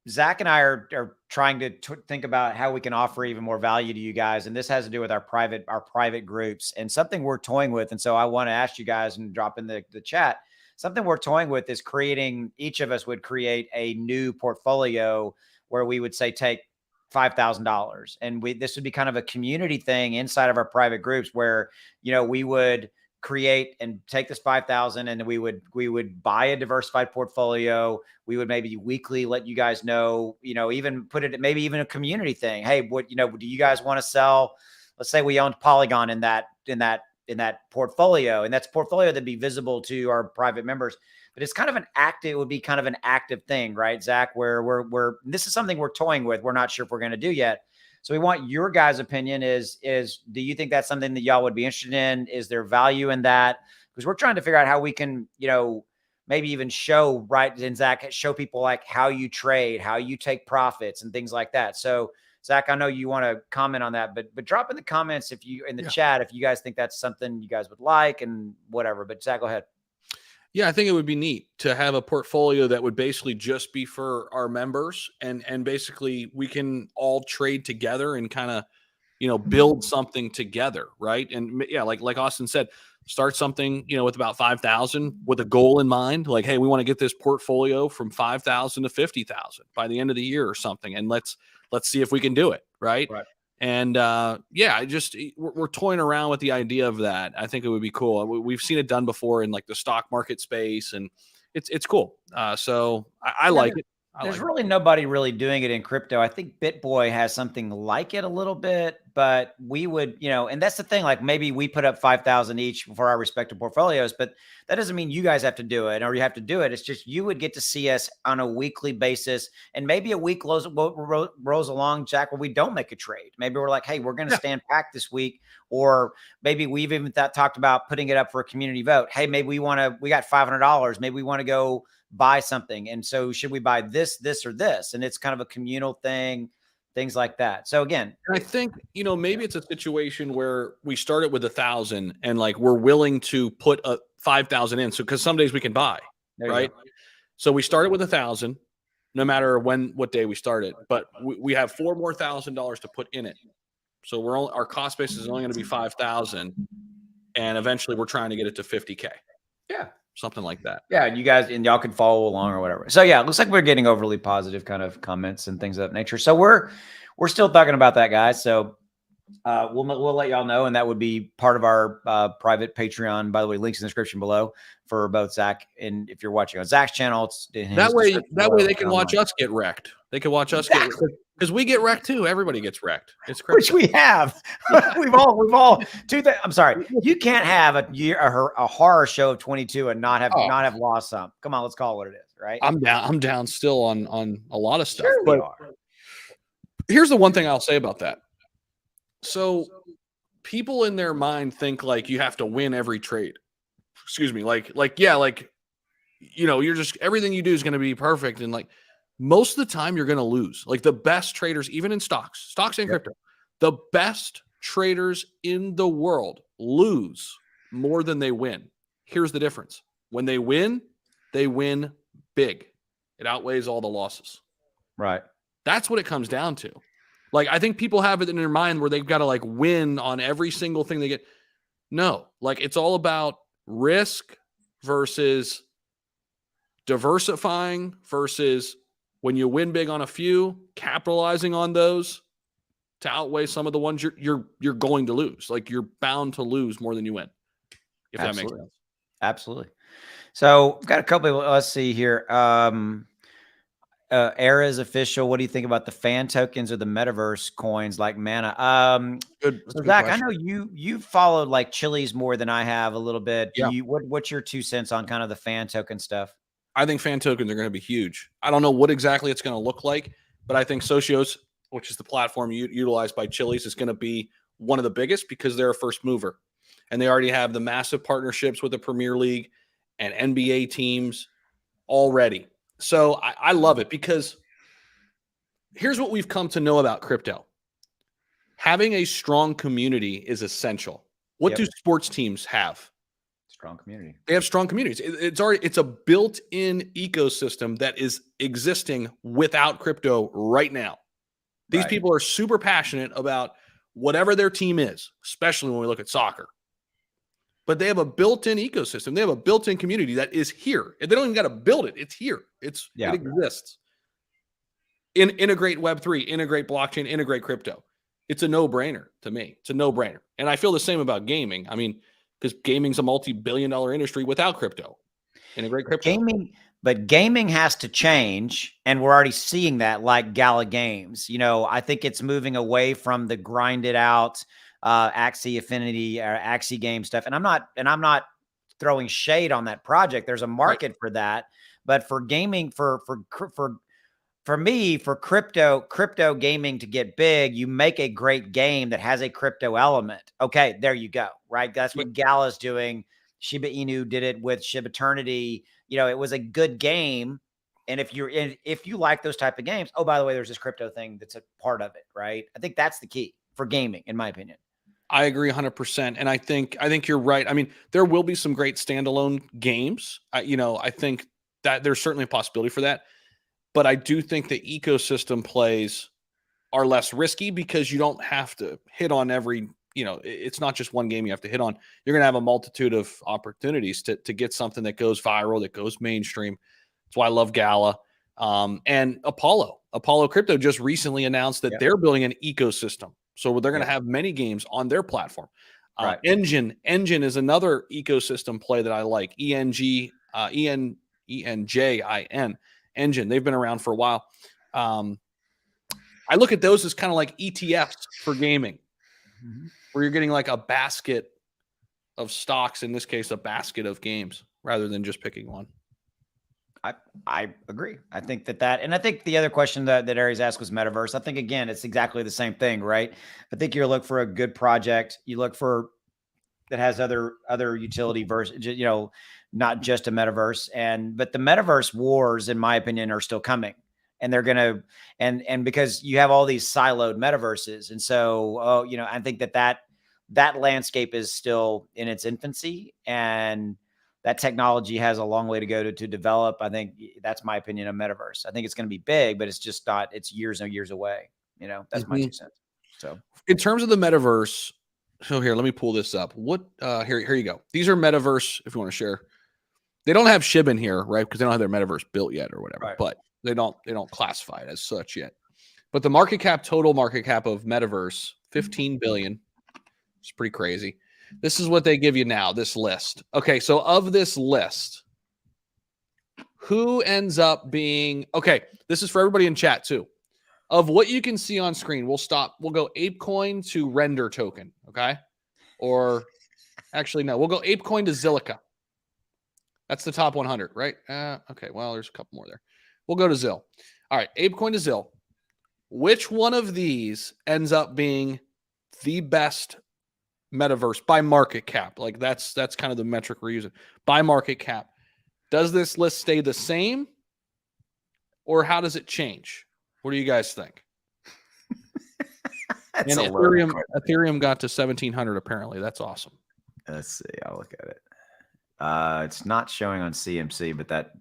Zach and I are trying to think about how we can offer even more value to you guys, and this has to do with our private groups and something we're toying with. And so I want to ask you guys and drop in the chat. Something we're toying with is creating. Each of us would create a new portfolio where we would say take $5,000, and this would be kind of a community thing inside of our private groups where we would create and take this 5,000 and we would buy a diversified portfolio. We would maybe weekly let you guys know, even put it, maybe even a community thing. Hey, do you guys want to sell? Let's say we owned Polygon in that portfolio, and that's portfolio that'd be visible to our private members. But it's kind of it would be kind of an active thing, right, Zach? Where this is something we're toying with. We're not sure if we're going to do yet. So we want your guys' opinion is do you think that's something that y'all would be interested in? Is there value in that? Because we're trying to figure out how we can, maybe even show, right, and Zach, show people like how you trade, how you take profits and things like that. So Zach, I know you want to comment on that, but drop in the comments in the chat if you guys think that's something you guys would like and whatever. But Zach, go ahead. Yeah, I think it would be neat to have a portfolio that would basically just be for our members, and basically we can all trade together and kind of, build something together, right? And yeah, like Austin said, start something, with about 5,000 with a goal in mind. Like, hey, we want to get this portfolio from 5,000 to 50,000 by the end of the year or something, and let's see if we can do it, right? Right. And we're toying around with the idea of that. I think it would be cool. We've seen it done before in like the stock market space, and it's cool. So I like it. There's really nobody really doing it in crypto. I think BitBoy has something like it a little bit, but we would, and that's the thing. Like maybe we put up 5,000 each for our respective portfolios, but that doesn't mean you guys have to do it or you have to do it. It's just you would get to see us on a weekly basis, and maybe a week rolls along, Jack, where we don't make a trade. Maybe we're like, hey, we're going to stand pack this week, or maybe we've even talked about putting it up for a community vote. Hey, maybe we got $500. Maybe we want to go buy something. And so should we buy this, or this? And it's kind of a communal thing, things like that. So again, I think, maybe it's a situation where we started with 1,000 and like, we're willing to put a 5,000 in. So, cause some days we can buy, right? So we started with 1,000, no matter what day we started, but we have $4 more thousand to put in it. So our cost basis is only going to be 5,000. And eventually we're trying to get it to 50K. Yeah. Something like that. Yeah, y'all can follow along or whatever. So yeah, it looks like we're getting overly positive kind of comments and things of that nature. So we're still talking about that, guys. So we'll let y'all know, and that would be part of our private Patreon. By the way, links in the description below for both Zach and if you're watching on Zach's channel. It's that way they can watch us get wrecked. They can watch us get wrecked. Because we get wrecked too. Everybody gets wrecked. It's crazy. Which we have. we've all I'm sorry. You can't have a horror show of 22 and not have lost some. Come on, let's call it what it is, right? I'm down still on a lot of stuff. Sure, but here's the one thing I'll say about that. So people in their mind think like you have to win every trade. Excuse me. You're just everything you do is going to be perfect, and like most of the time you're going to lose. Like the best traders, even in stocks and crypto, the best traders in the world lose more than they win. Here's the difference. When they win big. It outweighs all the losses. Right. That's what it comes down to. Like, I think people have it in their mind where they've got to like win on every single thing they get. No, like it's all about risk versus diversifying versus when you win big on a few, capitalizing on those to outweigh some of the ones you're going to lose. Like you're bound to lose more than you win. If that makes sense. Absolutely. So I've got a couple of, let's see here. Era is official. What do you think about the fan tokens or the metaverse coins like Mana? Good. So Zach, I know you followed like Chili's more than I have a little bit. What's your 2 cents on kind of the fan token stuff? I think fan tokens are going to be huge. I don't know what exactly it's going to look like, but I think Socios, which is the platform utilized by Chili's, is going to be one of the biggest because they're a first mover. and they already have the massive partnerships with the Premier League and NBA teams already. So I love it, because here's what we've come to know about crypto. Having a strong community is essential. What do sports teams have? Strong community. They have strong communities. It's a built-in ecosystem that is existing without crypto right now. These people are super passionate about whatever their team is, especially when we look at soccer. But they have a built-in ecosystem. They have a built-in community that is here. They don't even got to build it. It's here. It exists. Integrate Web3, integrate blockchain, integrate crypto. It's a no-brainer to me. It's a no-brainer. And I feel the same about gaming. I mean, because gaming's a multi-billion-dollar industry without crypto. Integrate crypto. Gaming has to change, and we're already seeing that, like Gala Games. I think it's moving away from the grinded out Axie Affinity or Axie game stuff. And I'm not throwing shade on that project. There's a market for that, but for gaming, for me, for crypto gaming to get big, you make a great game that has a crypto element. Okay, there you go. Right, that's what Gala's doing. Shiba Inu did it with Shiba Eternity. It was a good game. And if you like those type of games, oh, by the way, there's this crypto thing that's a part of it, right? I think that's the key for gaming, in my opinion. I agree 100%. And I think you're right. I mean, there will be some great standalone games. I think that there's certainly a possibility for that. But I do think the ecosystem plays are less risky, because you don't have to hit on every, it's not just one game you have to hit on. You're going to have a multitude of opportunities to get something that goes viral, that goes mainstream. That's why I love Gala. And Apollo Crypto just recently announced that they're building an ecosystem. So they're going to have many games on their platform. Engine is another ecosystem play that I like. ENJIN. Engine. They've been around for a while. I look at those as kind of like ETFs for gaming, where you're getting like a basket of stocks, in this case, a basket of games, rather than just picking one. I agree. I think that, and I think the other question that Aries asked was metaverse. I think, again, it's exactly the same thing, right? I think you look for a good project. You look for that has other utility versus, not just a metaverse. But the metaverse wars, in my opinion, are still coming, and they're going to, and because you have all these siloed metaverses. And so, I think that landscape is still in its infancy, and that technology has a long way to go to develop. I think that's my opinion of metaverse. I think it's going to be big, but it's just not, it's years and years away. That's my 2 cents. So in terms of the metaverse, so here, let me pull this up. Here you go. These are metaverse, if you want to share. They don't have Shiba in here, right? Because they don't have their metaverse built yet or whatever, but they don't classify it as such yet. But the total market cap of metaverse, 15 billion. It's pretty crazy. This is what they give you now, this list. Okay, so of this list, who ends up being, okay, this is for everybody in chat too. Of what you can see on screen, we'll go ApeCoin to Render Token, okay? Or actually, no, we'll go ApeCoin to Zilliqa. That's the top 100, right? Okay, well, there's a couple more there. We'll go to Zill. All right, ApeCoin to Zill. Which one of these ends up being the best metaverse by market cap? Like that's kind of the metric we're using. By market cap. Does this list stay the same, or how does it change? What do you guys think? And Ethereum got to 1,700 apparently. That's awesome. Let's see. I'll look at it. It's not showing on CMC, but that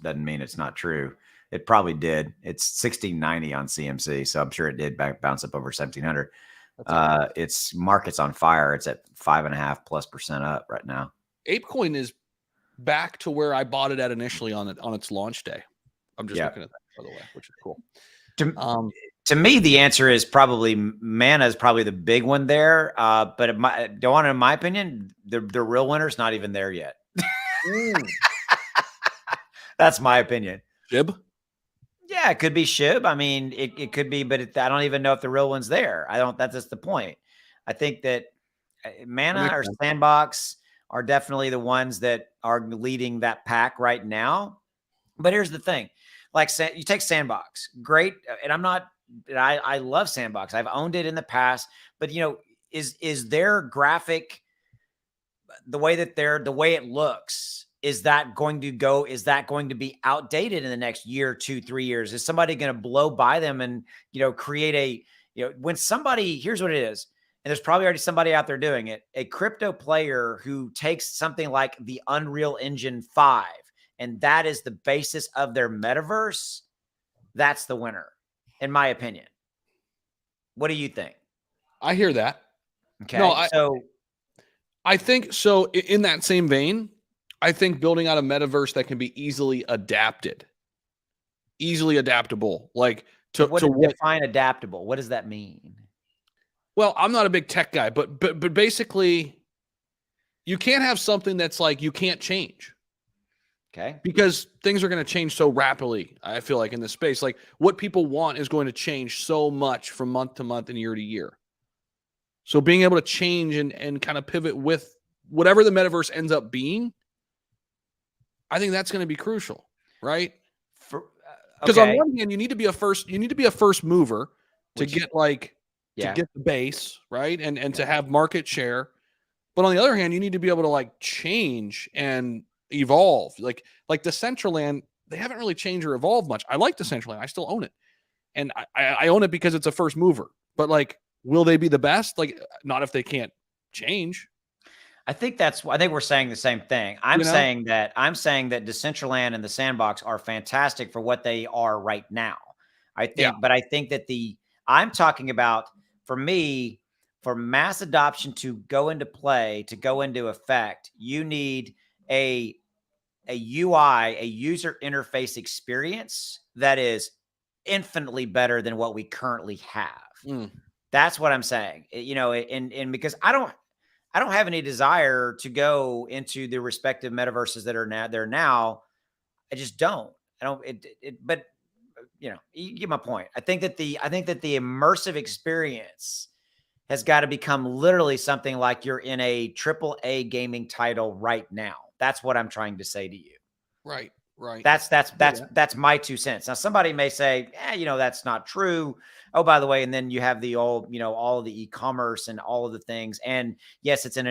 doesn't mean it's not true. It probably did. It's 1690 on CMC, so I'm sure it did bounce up over 1,700. Its market's on fire. It's at 5.5+% up right now. ApeCoin is back to where I bought it at initially on its launch day. I'm just looking at that, by the way, which is cool. To me, the answer is probably Mana is probably the big one there. But in my opinion, the real winner's not even there yet. That's my opinion. Shib? Yeah, it could be Shib. I mean, it could be, but I don't even know if the real one's there. That's just the point. I think that Mana or Sandbox are definitely the ones that are leading that pack right now. But here's the thing. Like, you take Sandbox, great. And I love Sandbox. I've owned it in the past, but is their graphic the way that the way it looks, is that going to be outdated in the next year, 2, 3 years? Is somebody going to blow by them and, create when somebody, here's what it is. And there's probably already somebody out there doing it, a crypto player who takes something like the Unreal Engine 5, and that is the basis of their metaverse. That's the winner, in my opinion. What do you think? I hear that. Okay. No, I think so. In that same vein, I think building out a metaverse that can be easily adaptable, like to what define adaptable? What does that mean? Well, I'm not a big tech guy, but basically, you can't have something that's like you can't change. Okay. Because things are going to change so rapidly, I feel like, in this space. Like, what people want is going to change so much from month to month and year to year. So being able to change and kind of pivot with whatever the metaverse ends up being, I think that's going to be crucial, right? Because on one hand, you need to be a first mover to get the base, right? And to have market share. But on the other hand, you need to be able to like change and evolve. Like Decentraland, they haven't really changed or evolved much. I like Decentraland. I still own it. And I own it because it's a first mover. But like, will they be the best? Like, not if they can't change. I think we're saying the same thing. I'm saying that Decentraland and the Sandbox are fantastic for what they are right now. But I think that I'm talking about, for me, for mass adoption to go into play, to go into effect, you need a UI, a user interface experience that is infinitely better than what we currently have. That's what I'm saying. And because I don't have any desire to go into the respective metaverses that are now. I just don't. I don't. But you get my point. I think that the immersive experience has got to become literally something like you're in a AAA gaming title right now. That's what I'm trying to say to you. Right. That's my 2 cents. Now, somebody may say, that's not true. Oh, by the way, and then you have the all of the e-commerce and all of the things. And yes, it's in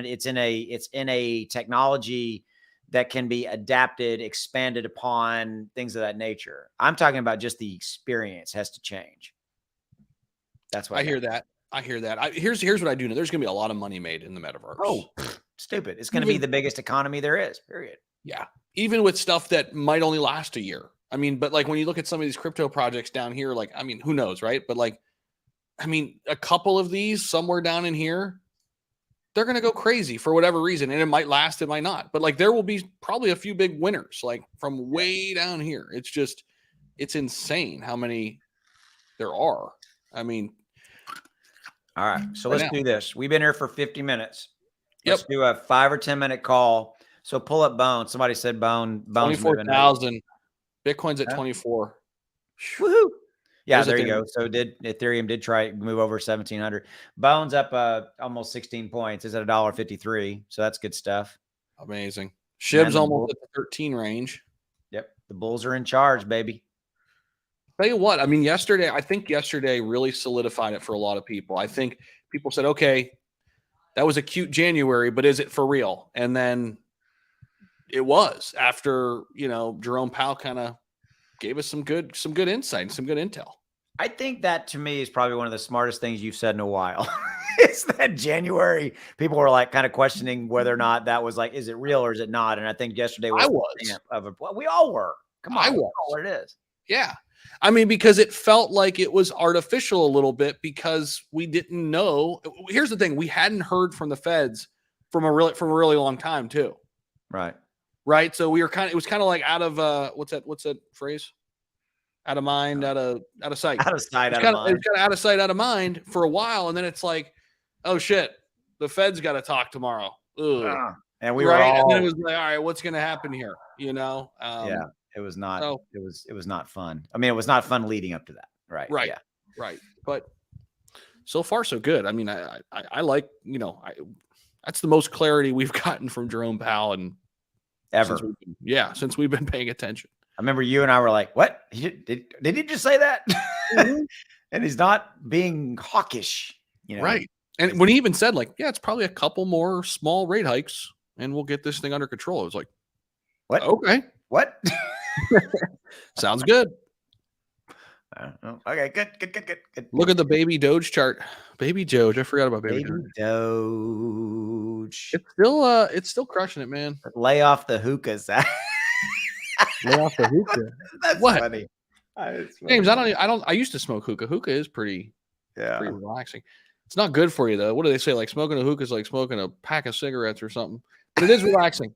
a technology that can be adapted, expanded upon, things of that nature. I'm talking about just the experience has to change. That's what I hear that. Here's what I do know. There's going to be a lot of money made in the metaverse. Oh, stupid. It's going to be the biggest economy there is, period. Yeah. Even with stuff that might only last a year. I mean, but like when you look at some of these crypto projects down here, like, I mean, who knows, right? But like, I mean, a couple of these somewhere down in here, they're going to go crazy for whatever reason. And it might last, it might not. But like, there will be probably a few big winners, like from way down here. It's insane how many there are. I mean. All right. So let's do this. We've been here for 50 minutes. Let's do a 5 or 10 minute call. So pull up Bone. Somebody said Bone's 24,000. Bitcoin's at 24. Woohoo! Yeah, there you go. So Ethereum did try move over 1,700. Bone's up almost 16 points. Is at $1.53. So that's good stuff. Amazing. Shib's almost at the 13 range. Yep, the Bulls are in charge, baby. Tell you what, I mean, I think yesterday really solidified it for a lot of people. I think people said, okay, that was a cute January, but is it for real? And then it was, after, Jerome Powell kind of gave us some good insight and some good intel. I think that, to me, is probably one of the smartest things you've said in a while. It's that January, people were like kind of questioning whether or not that was like, is it real or is it not? And I think yesterday was we all were. Come on, I was. What it is. Yeah. I mean, because it felt like it was artificial a little bit because we didn't know. Here's the thing. We hadn't heard from the feds from a really long time too. Right. So we were it was kind of like out of, what's that phrase? Out of mind, out of sight. Out of sight, out of mind. It's kind of out of sight, out of mind for a while. And then it's like, oh shit, the feds got to talk tomorrow. And we were all, and then it was like, all right, what's going to happen here? Yeah. It was not. It was not fun. I mean, it was not fun leading up to that. Right. Right. Yeah. Right. But so far, so good. I mean, I like, that's the most clarity we've gotten from Jerome Powell and ever. Since we've been paying attention. I remember you and I were like, "What? Did he just say that?" Mm-hmm. And he's not being hawkish, Right. And when he even said, like, yeah, it's probably a couple more small rate hikes, and we'll get this thing under control. It was like, what? Okay. What? Sounds good. Okay, good. Look at the baby Doge chart. Baby Doge. I forgot about baby Doge. Doge. It's still crushing it, man. Lay off the hookahs. Lay off the hookah. That's What? funny. James, I used to smoke hookah. Hookah is pretty relaxing. It's not good for you though. What do they say? Like smoking a hookah is like smoking a pack of cigarettes or something. But it is relaxing.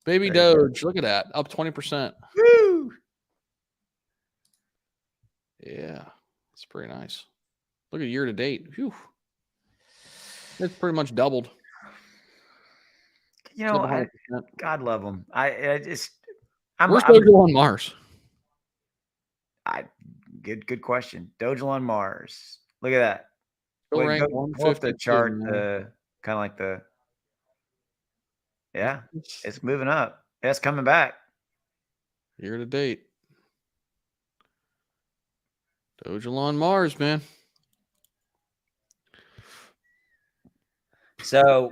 Baby Doge, look at that. Up 20%. Woo! Yeah. It's pretty nice. Look at year to date. Whew. It's pretty much doubled. You know, God love them. Where's Doge on Mars? Good question. Doge on Mars. Look at that. Still ranked Pull up the chart, kind of like the. Yeah, it's moving up. Yeah, it's coming back. Year to date. Doge on Mars, man. So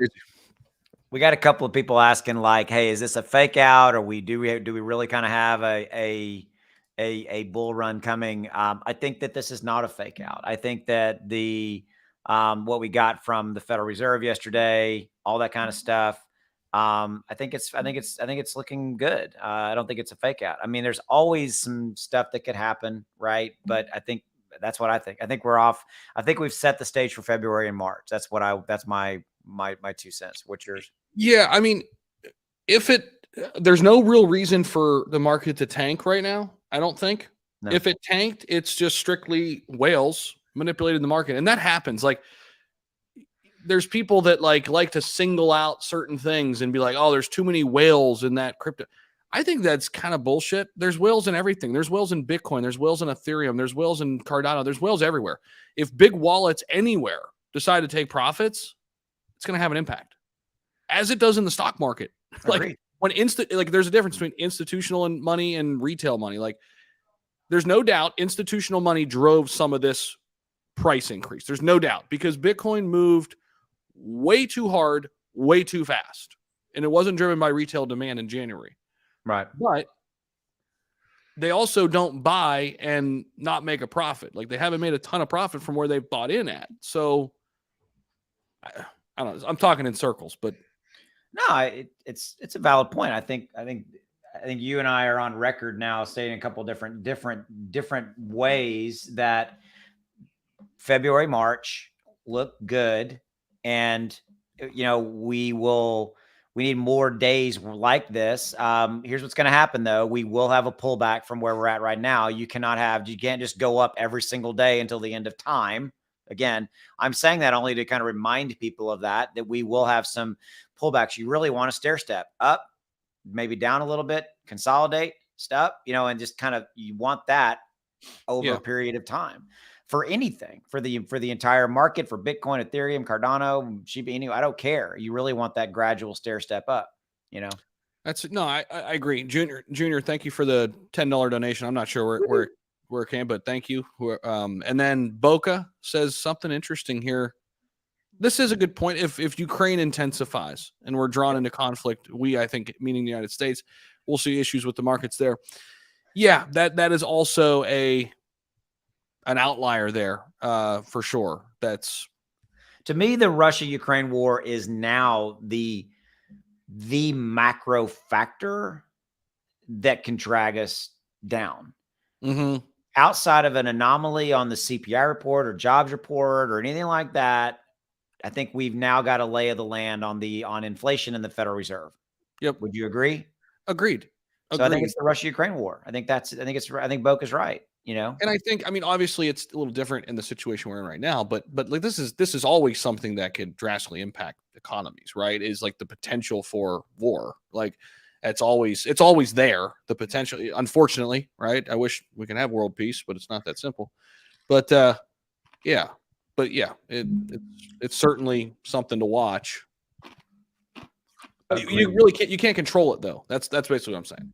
we got a couple of people asking, like, "Hey, is this a fake out, or do we really kind of have a bull run coming?" I think that this is not a fake out. I think that the what we got from the Federal Reserve yesterday, all that kind of stuff. I think it's looking good. I don't think it's a fake out. I mean, there's always some stuff that could happen, right? But I think that's what I think. I think we're off. I think we've set the stage for February and March. That's my 2 cents. What's yours? Yeah, I mean, there's no real reason for the market to tank right now. I don't think. No. If it tanked, it's just strictly whales manipulating the market, and that happens. Like, there's people that like to single out certain things and be like, "Oh, there's too many whales in that crypto." I think that's kind of bullshit. There's whales in everything. There's whales in Bitcoin. There's whales in Ethereum. There's whales in Cardano. There's whales everywhere. If big wallets anywhere decide to take profits, it's going to have an impact, as it does in the stock market. Like there's a difference between institutional money and retail money. Like, there's no doubt institutional money drove some of this price increase. There's no doubt, because Bitcoin moved way too hard, way too fast, and it wasn't driven by retail demand in January. Right. But they also don't buy and not make a profit. Like, they haven't made a ton of profit from where they've bought in at. So I don't know. I'm talking in circles, but no, it's a valid point. I think you and I are on record now stating a couple different ways that February, March look good, and we need more days like this. Here's what's going to happen, though. We will have a pullback from where we're at right now. You can't just go up every single day until the end of time. Again, I'm saying that only to kind of remind people of that we will have some pullbacks. You really want to stair step up, maybe down a little bit, consolidate, step, and just kind of, you want that over a period of time. For anything, for the entire market, for Bitcoin, Ethereum, Cardano, Shiba, I don't care. You really want that gradual stair step up, I agree. Junior, thank you for the $10 donation. I'm not sure where it came, but thank you. And then Boca says something interesting here. This is a good point. If Ukraine intensifies and we're drawn into conflict, I think, meaning the United States, we'll see issues with the markets there. Yeah, that is also an outlier there, for sure. That's, to me, the Russia-Ukraine war is now the macro factor that can drag us down. Mm-hmm. Outside of an anomaly on the CPI report or jobs report or anything like that, I think we've now got a lay of the land on inflation and the Federal Reserve. Yep. Would you agree? Agreed. So I think it's the Russia-Ukraine war. I think Boca's right. And I think, obviously it's a little different in the situation we're in right now, but like this is always something that could drastically impact economies, right? Is like the potential for war. Like, it's always there, the potential, unfortunately, right? I wish we can have world peace, but it's not that simple. But it's certainly something to watch. You really can't control it, though. That's basically what I'm saying.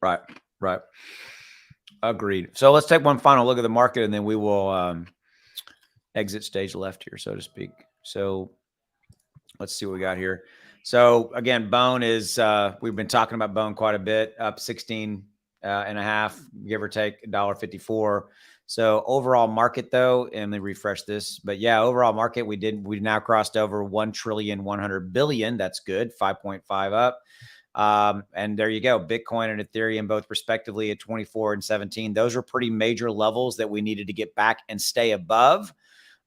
Right. Agreed. So let's take one final look at the market, and then we will exit stage left here, so to speak. So let's see what we got here. So again, Bone is, we've been talking about Bone quite a bit, up 16 and a half, give or take $1.54. So overall market though, and let me refresh this, but yeah, overall market, we now crossed over 1,100,000,000,000. That's good. 5.5 up. And there you go. Bitcoin and Ethereum, both respectively at 24 and 17. Those are pretty major levels that we needed to get back and stay above.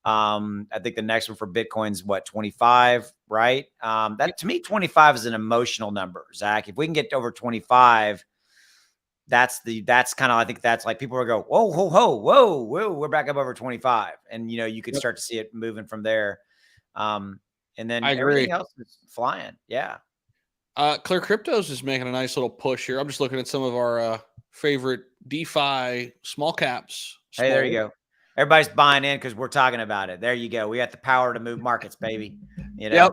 I think the next one for Bitcoin's what, 25, right? That to me, 25 is an emotional number, Zach. If we can get to over 25, that's kind of, I think that's like people will go, whoa, whoa, whoa, whoa, whoa, we're back up over 25. And you could start to see it moving from there. And then I agree. everything else is flying. Yeah. Clear Cryptos is making a nice little push here. I'm just looking at some of our favorite DeFi small caps. Hey, there you go. Everybody's buying in because we're talking about it. There you go. We got the power to move markets, baby. Yep.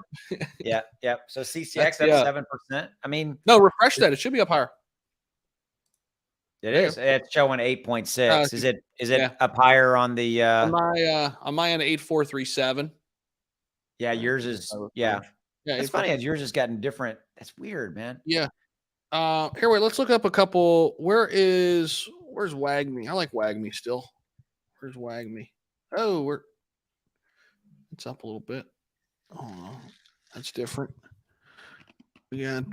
Yep. So CCX up 7%. I mean, no, refresh that. It should be up higher. It is. It's showing 8.6. Is it up higher on the on my end 8437? Yeah, yours is it's funny as yours has gotten different. That's weird, man. Yeah. Here, wait, let's look up a couple. Where's WAGME? I like WAGME still. Where's WAGME? Oh, it's up a little bit. Oh, that's different. We got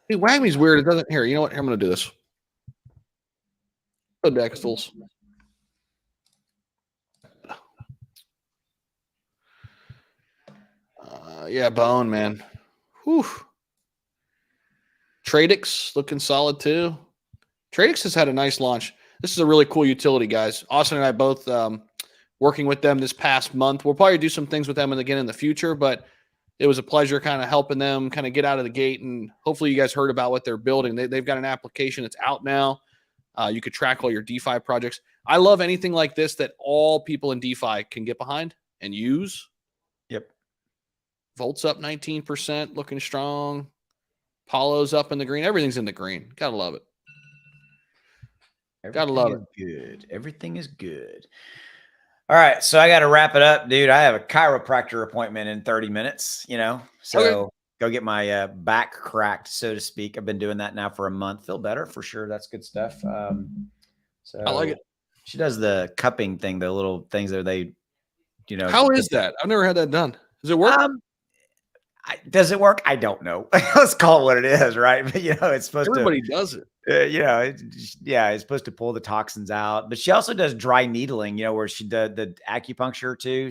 hey, WAGME's weird. It doesn't here. You know what? I'm gonna do this. Go Dextals. Yeah, Bone, man. Whew. Tradex looking solid too. Tradex has had a nice launch. This is a really cool utility, guys. Austin and I both working with them this past month. We'll probably do some things with them again in the future, but it was a pleasure kind of helping them kind of get out of the gate. And hopefully you guys heard about what they're building. They've got an application that's out now. You could track all your DeFi projects. I love anything like this that all people in DeFi can get behind and use. Yep. Volt's up 19%, looking strong. Paulo's up in the green. Everything's in the green. Gotta love it. Gotta love it. Good. Everything is good. All right. So I got to wrap it up, dude. I have a chiropractor appointment in 30 minutes, so go get my back cracked, so to speak. I've been doing that now for a month. Feel better for sure. That's good stuff. So I like it. She does the cupping thing, the little things that they, How is that? I've never had that done. Does it work? Does it work? I don't know. Let's call it what it is, right? But it's supposed Everybody does it. It's supposed to pull the toxins out. But she also does dry needling, where she did the acupuncture too.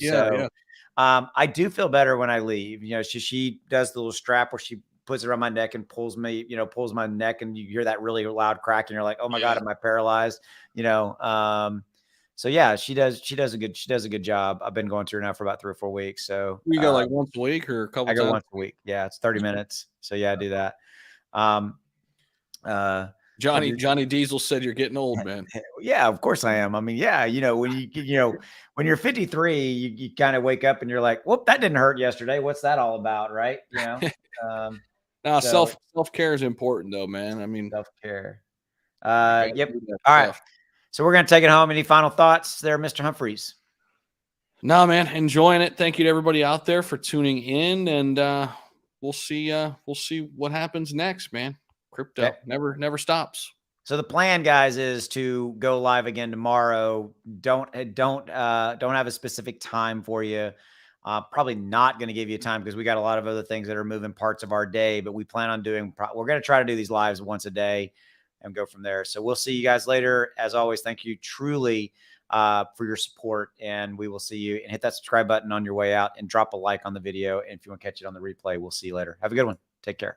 I do feel better when I leave. She does the little strap where she puts it around my neck and pulls my neck, and you hear that really loud crack, and you're like, oh my God, am I paralyzed? So yeah, she does a good job. I've been going to her now for about 3 or 4 weeks. So you go like once a week or a couple times? I go once a week. Yeah, it's 30 minutes. So yeah, I do that. Johnny Diesel said you're getting old, man. Yeah, of course I am. I mean, yeah, when you're 53, you kind of wake up and you're like, whoop, that didn't hurt yesterday. What's that all about? Right. Now self-care is important though, man. I mean, self-care. Yep. All right. So we're going to take it home. Any final thoughts there, Mr. Humphries? No, man, enjoying it. Thank you to everybody out there for tuning in, and we'll see what happens next, man. Crypto never stops. So the plan, guys, is to go live again tomorrow. Don't have a specific time for you. Probably not going to give you time because we got a lot of other things that are moving parts of our day, but we plan on we're going to try to do these lives once a day and go from there. So we'll see you guys later. As always, thank you truly for your support, and we will see you. And hit that subscribe button on your way out and drop a like on the video. And if you want to catch it on the replay, we'll see you later. Have a good one. Take care.